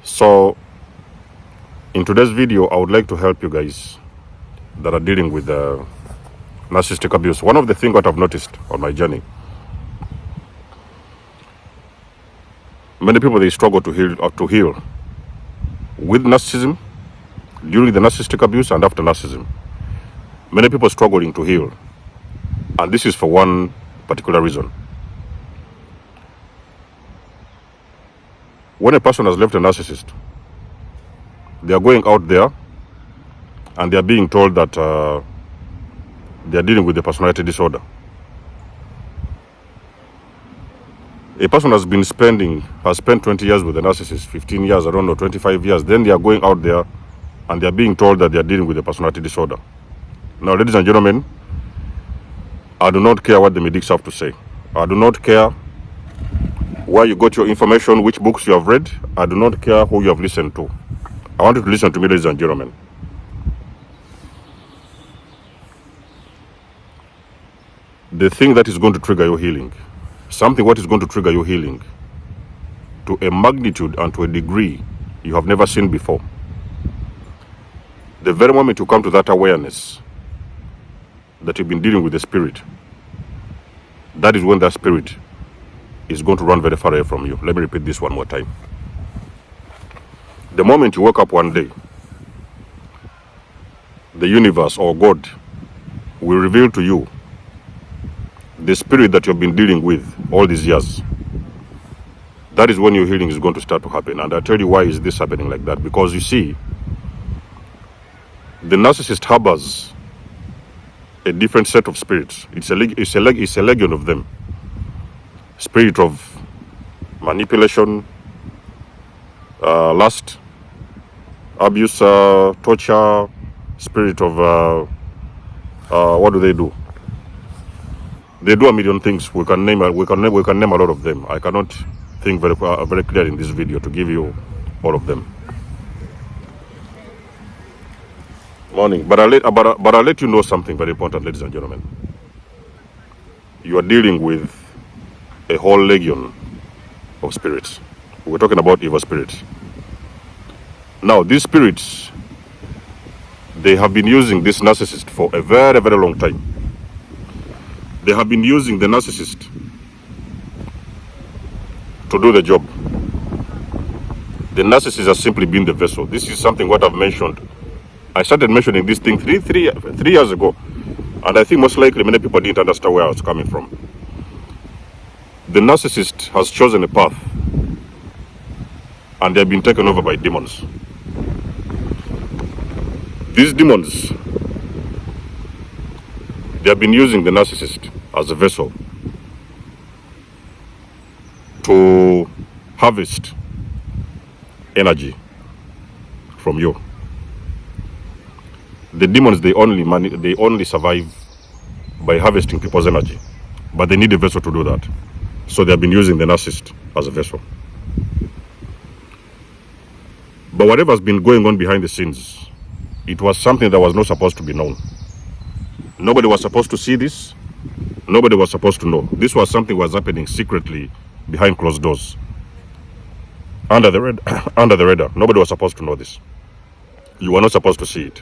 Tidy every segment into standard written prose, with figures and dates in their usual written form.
So in today's video, I would like to help you guys that are dealing with narcissistic abuse. One of the things that I've noticed on my journey, many people, they struggle to heal with narcissism, during the narcissistic abuse and after narcissism. Many people struggling to heal, and this is for one particular reason. When a person has left a narcissist, they are going out there and they are being told that they are dealing with a personality disorder. A person has spent 20 years with a narcissist, 15 years, I don't know, 25 years. Then they are going out there and they are being told that they are dealing with a personality disorder. Now, ladies and gentlemen, I do not care what the medics have to say. I do not care where you got your information, which books you have read. I do not care who you have listened to. I want you to listen to me, ladies and gentlemen. The thing that is going to trigger your healing, something what is going to trigger your healing to a magnitude and to a degree you have never seen before. The very moment you come to that awareness that you've been dealing with the spirit, that is when that spirit is going to run very far away from you. Let me repeat this one more time. The moment you wake up one day, the universe or God will reveal to you the spirit that you've been dealing with all these years. That is when your healing is going to start to happen. And I'll tell you why is this happening like that. Because you see, the narcissist harbors a different set of spirits. It's a legion of them. Spirit of manipulation, lust, abuse, torture, spirit of what do they do? They do a million things. We can name a lot of them. I cannot think very clear in this video to give you all of them. Morning, but I'll let you know something very important, ladies and gentlemen. You are dealing with a whole legion of spirits. We're talking about evil spirits. Now, these spirits, they have been using this narcissist for a very, very long time. They have been using the narcissist to do the job. The narcissist has simply been the vessel. This is something what I've mentioned. I started mentioning this thing three years ago, and I think most likely many people didn't understand where I was coming from. The narcissist has chosen a path, and they have been taken over by demons. These demons, they have been using the narcissist as a vessel to harvest energy from you. The demons, they only survive by harvesting people's energy, but they need a vessel to do that. So they have been using the narcissist as a vessel. But whatever has been going on behind the scenes, it was something that was not supposed to be known. Nobody was supposed to see this. Nobody was supposed to know. This was something that was happening secretly behind closed doors. Under the radar. Nobody was supposed to know this. You were not supposed to see it.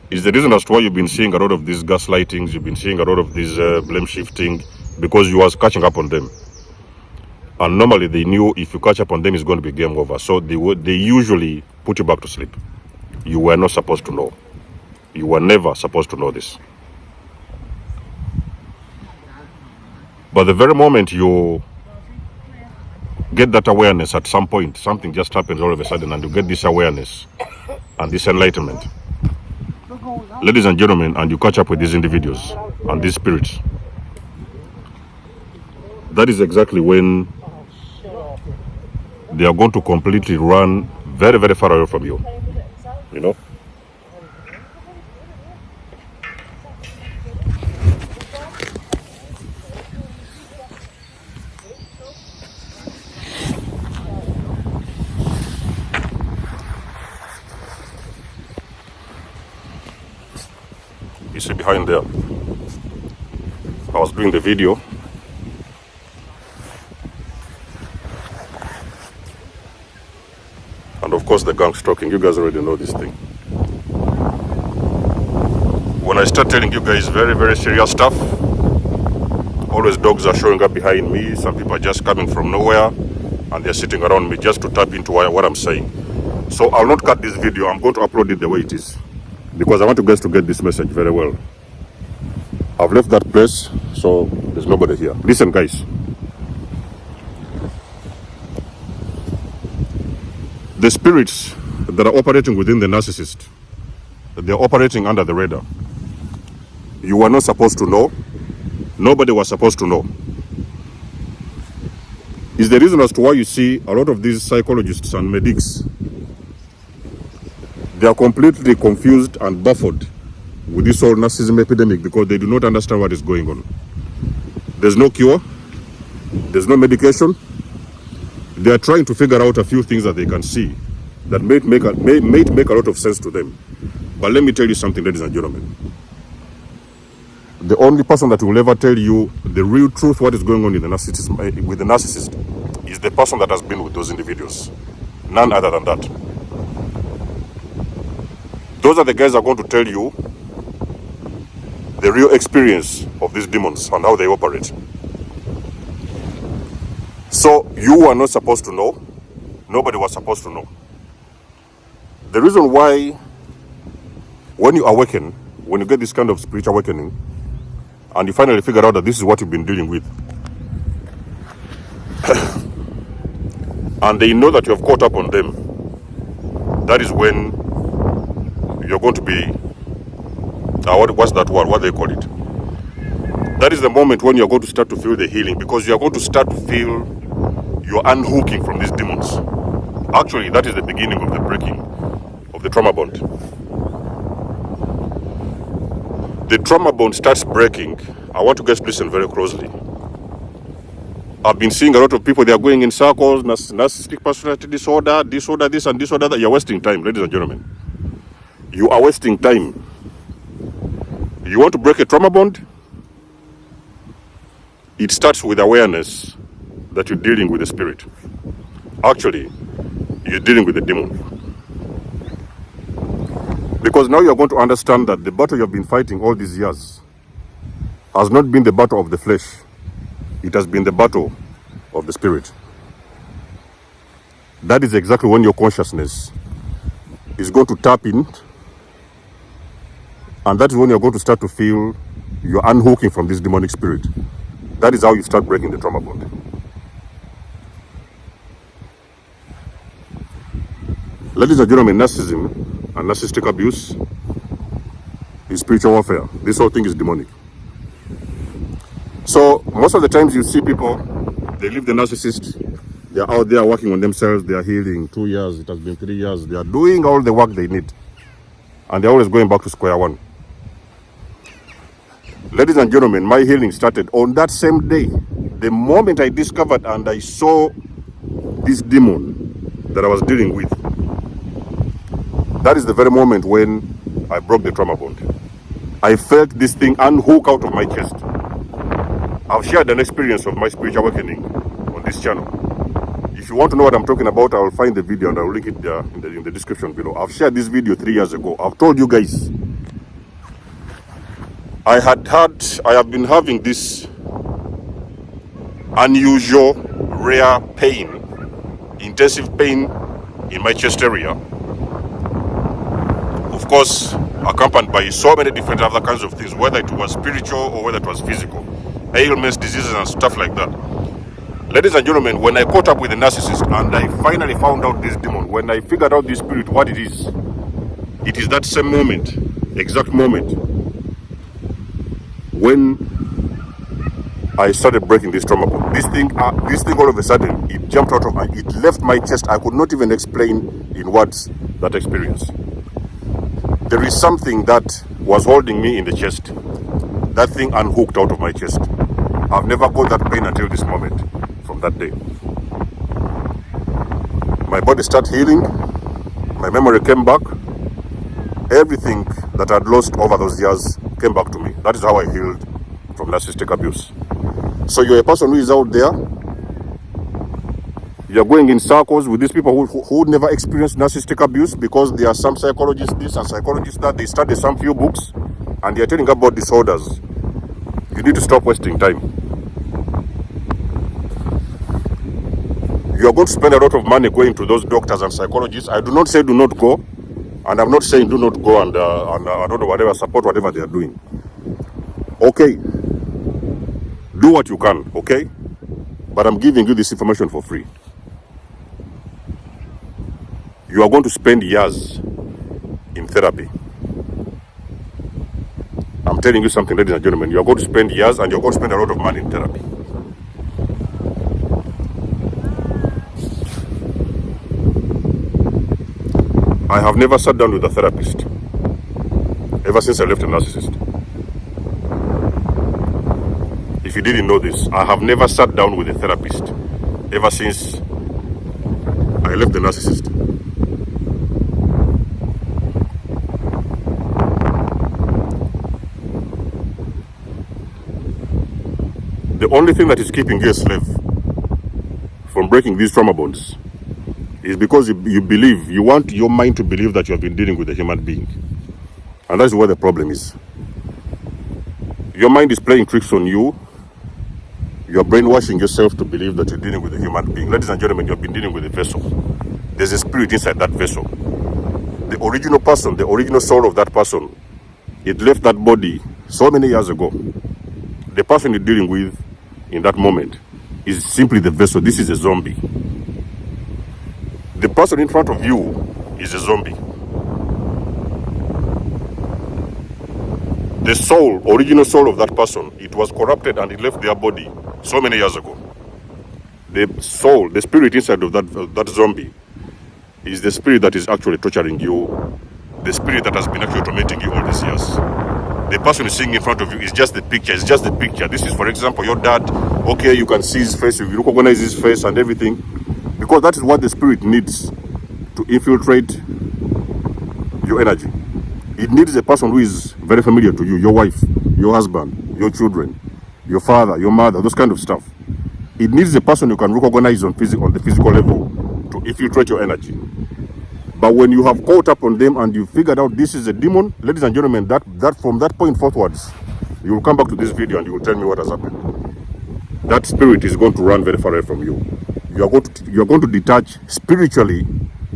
It's the reason as to why you've been seeing a lot of these gaslightings, you've been seeing a lot of this blame shifting, because you was catching up on them. And normally they knew if you catch up on them, it's going to be game over. So they usually put you back to sleep. You were not supposed to know. You were never supposed to know this. But the very moment you get that awareness at some point, something just happens all of a sudden, and you get this awareness and this enlightenment, ladies and gentlemen, and you catch up with these individuals and these spirits, that is exactly when they are going to completely run very, very far away from you. You know? You see behind there, I was doing the video. And of course the gang stalking. You guys already know this thing. When I start telling you guys very, very serious stuff, always dogs are showing up behind me. Some people are just coming from nowhere and they're sitting around me just to tap into what I'm saying. So I'll not cut this video. I'm going to upload it the way it is, because I want you guys to get this message very well. I've left that place, so there's nobody here. Listen, guys. The spirits that are operating within the narcissist, they're operating under the radar. You were not supposed to know. Nobody was supposed to know. Is the reason as to why you see a lot of these psychologists and medics, they are completely confused and baffled with this whole narcissism epidemic, because they do not understand what is going on. There's no cure. There's no medication. They are trying to figure out a few things that they can see that may make a lot of sense to them. But let me tell you something, ladies and gentlemen. The only person that will ever tell you the real truth, what is going on in the narcissist, with the narcissist, is the person that has been with those individuals. None other than that. Those are the guys that are going to tell you the real experience of these demons and how they operate. So you are not supposed to know. Nobody was supposed to know. The reason why, when you awaken, when you get this kind of spiritual awakening, and you finally figure out that this is what you've been dealing with, and they know that you have caught up on them, that is when you're going to be, what's that word? What do they call it? That is the moment when you're going to start to feel the healing, because you're going to start to feel you're unhooking from these demons. Actually, that is the beginning of the breaking of the trauma bond. The trauma bond starts breaking. I want you guys to listen very closely. I've been seeing a lot of people, they are going in circles, narcissistic personality disorder, this and that. You're wasting time, ladies and gentlemen. You are wasting time. You want to break a trauma bond? It starts with awareness that you're dealing with the spirit. Actually, you're dealing with the demon. Because now you're going to understand that the battle you've been fighting all these years has not been the battle of the flesh. It has been the battle of the spirit. That is exactly when your consciousness is going to tap in, and that is when you're going to start to feel you're unhooking from this demonic spirit. That is how you start breaking the trauma bond. Ladies and gentlemen, narcissism and narcissistic abuse is spiritual warfare. This whole thing is demonic. So most of the times you see people, they leave the narcissist, they're out there working on themselves, they are healing. 2 years, it has been 3 years, they are doing all the work they need, and they're always going back to square one. Ladies and gentlemen, my healing started on that same day. The moment I discovered and I saw this demon that I was dealing with, that is the very moment when I broke the trauma bond. I felt this thing unhook out of my chest. I've shared an experience of my spiritual awakening on this channel. If you want to know what I'm talking about, I will find the video and I will link it there in the description below. I've shared this video 3 years ago. I've told you guys, I have been having this unusual, rare pain, intensive pain in my chest area. Of course, accompanied by so many different other kinds of things, whether it was spiritual or whether it was physical, ailments, diseases, and stuff like that. Ladies and gentlemen, when I caught up with the narcissist and I finally found out this demon, when I figured out this spirit, what it is that same moment, exact moment, when I started breaking this trauma bond. This thing all of a sudden, it jumped out of it left my chest. I could not even explain in words that experience. There is something that was holding me in the chest. That thing unhooked out of my chest. I've never got that pain until this moment, from that day. My body started healing. My memory came back. Everything that I'd lost over those years came back to me. That is how I healed from narcissistic abuse. So you're a person who is out there You're going in circles with these people who never experienced narcissistic abuse, because there are some psychologists this and psychologists that. They study some few books and they're telling about disorders. You need to stop wasting time. You're going to spend a lot of money going to those doctors and psychologists. I do not say do not go, and I'm not saying do not go and I don't know, whatever, support whatever they are doing. Okay, do what you can, okay? But I'm giving you this information for free. You are going to spend years in therapy. I'm telling you something, ladies and gentlemen. You are going to spend years and you're going to spend a lot of money in therapy. I have never sat down with a therapist ever since I left a narcissist. If you didn't know this, I have never sat down with a therapist ever since I left the narcissist. The only thing that is keeping you a slave from breaking these trauma bonds is because you believe, you want your mind to believe that you have been dealing with a human being. And that's where the problem is. Your mind is playing tricks on you. You're brainwashing yourself to believe that you're dealing with a human being. Ladies and gentlemen, you've been dealing with a vessel. There's a spirit inside that vessel. The original person, the original soul of that person, it left that body so many years ago. The person you're dealing with in that moment is simply the vessel. This is a zombie. The person in front of you is a zombie. The soul, original soul of that person, it was corrupted and it left their body so many years ago. The soul, the spirit inside of that zombie is the spirit that is actually torturing you, the spirit that has been actually tormenting you all these years. The person is sitting in front of you is just the picture. It's just the picture. This is, for example, your dad. Okay, you can see his face, you recognize his face and everything, because that is what the spirit needs to infiltrate your energy. It needs a person who is very familiar to you, your wife, your husband, your children, your father, your mother, those kind of stuff. It needs a person you can recognize on the physical level to infiltrate your energy. But when you have caught up on them and you figured out this is a demon, ladies and gentlemen, that from that point forwards, you will come back to this video and you will tell me what has happened. That spirit is going to run very far away from you. You are going to detach spiritually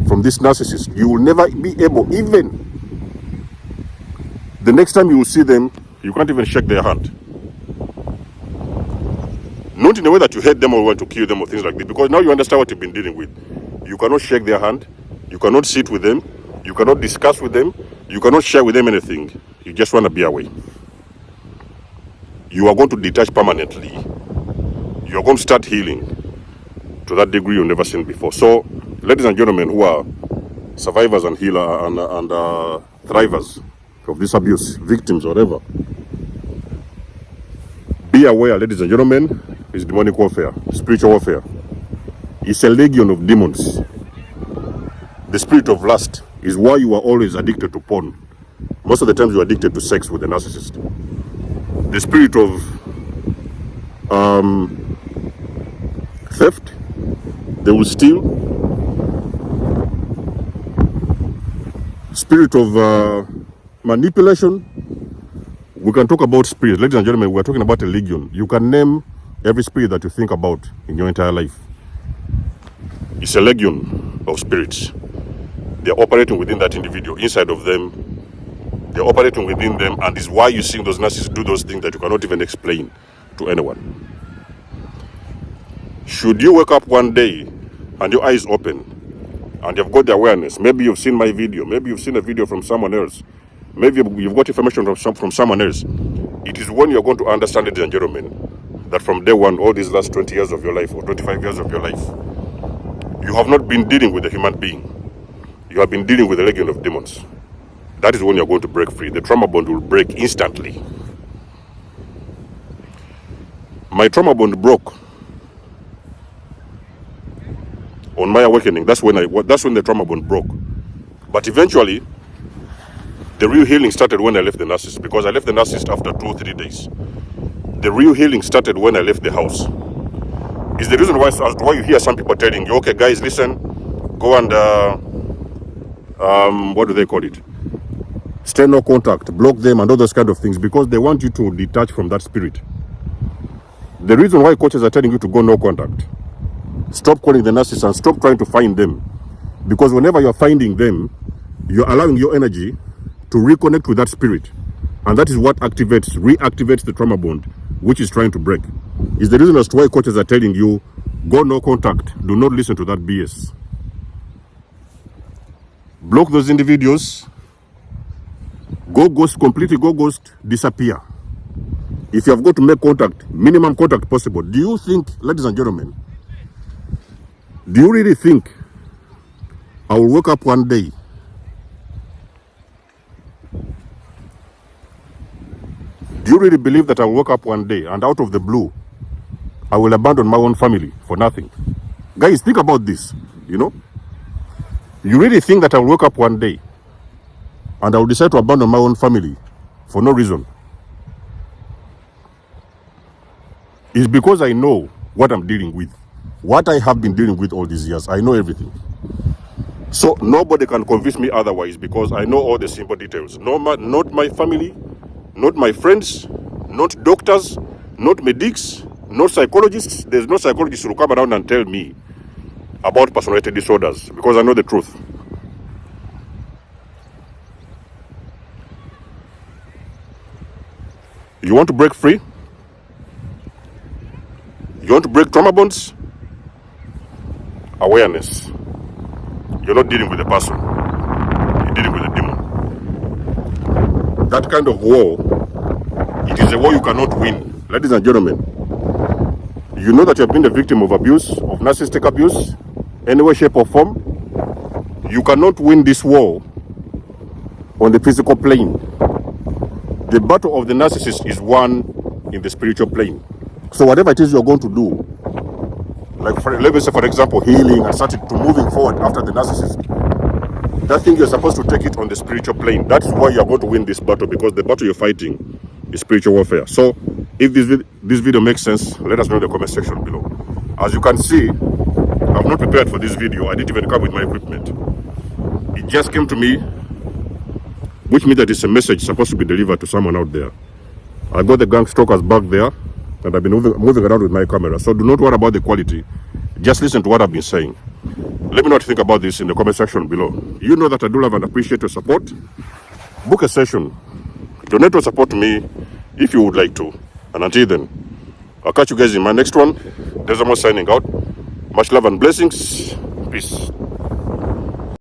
from this narcissist. You will never be able, even the next time you will see them, you can't even shake their hand. Not in a way that you hate them or want to kill them or things like this, because now you understand what you've been dealing with. You cannot shake their hand. You cannot sit with them. You cannot discuss with them. You cannot share with them anything. You just want to be away. You are going to detach permanently. You are going to start healing to that degree you've never seen before. So, ladies and gentlemen who are survivors and healers and thrivers of this abuse, victims, whatever, be aware, ladies and gentlemen, it's demonic warfare, spiritual warfare. It's a legion of demons. The spirit of lust is why you are always addicted to porn. Most of the times you are addicted to sex with a narcissist. The spirit of theft, they will steal. Spirit of manipulation. We can talk about spirits. Ladies and gentlemen, we're talking about a legion. You can name every spirit that you think about in your entire life. It's a legion of spirits. They're operating within that individual, inside of them. They're operating within them, and is why you see those narcissists do those things that you cannot even explain to anyone. Should you wake up one day and your eyes open and you've got the awareness, maybe you've seen my video, maybe you've seen a video from someone else, maybe you've got information from someone else, it is when you're going to understand, ladies and gentlemen, that from day one, all these last 20 years of your life or 25 years of your life, you have not been dealing with a human being. You have been dealing with a legion of demons. That is when you're going to break free. The trauma bond will break instantly. My trauma bond broke on my awakening. That's when the trauma bond broke. But eventually, the real healing started when I left the narcissist, because I left the narcissist after 2 or 3 days. The real healing started when I left the house. Is the reason why, as to why you hear some people telling you, okay, guys, listen, go and, what do they call it? Stay no contact, block them and all those kind of things, because they want you to detach from that spirit. The reason why coaches are telling you to go no contact, stop calling the narcissists and stop trying to find them, because whenever you're finding them, you're allowing your energy to reconnect with that spirit. And that is what reactivates the trauma bond, which is trying to break. Is the reason as to why coaches are telling you, go no contact, do not listen to that BS. Block those individuals, go ghost, completely go ghost, disappear. If you have got to make contact, minimum contact possible. Do you think, ladies and gentlemen, do you really think I will wake up one day Do you really believe that I will wake up one day and out of the blue, I will abandon my own family for nothing? Guys, think about this, you know? You really think that I will wake up one day and I will decide to abandon my own family for no reason? It's because I know what I'm dealing with. What I have been dealing with all these years. I know everything. So nobody can convince me otherwise, because I know all the simple details. No, not my family, not my friends, not doctors, not medics, not psychologists. There's no psychologist who will come around and tell me about personality disorders, because I know the truth. You want to break free? You want to break trauma bonds? Awareness. You're not dealing with a person. You're dealing with a demon. That kind of war, it is a war you cannot win. Ladies and gentlemen, you know that you have been the victim of abuse, of narcissistic abuse, any way, shape or form. You cannot win this war on the physical plane. The battle of the narcissist is won in the spiritual plane. So whatever it is you're going to do, like let me say for example healing and starting to moving forward after the narcissist, that thing you're supposed to take it on the spiritual plane. That's why you're going to win this battle, because the battle you're fighting is spiritual warfare. So if this video makes sense, let us know in the comment section below. As you can see, I'm not prepared for this video. I didn't even come with my equipment. It just came to me, which means that it's a message supposed to be delivered to someone out there. I got the gang stalkers back there, and I've been moving around with my camera. So do not worry about the quality. Just listen to what I've been saying. Let me know what you think about this in the comment section below. You know that I do love and appreciate your support. Book a session. Donate your support to me if you would like to. And until then, I'll catch you guys in my next one. There's more signing out. Much love and blessings. Peace.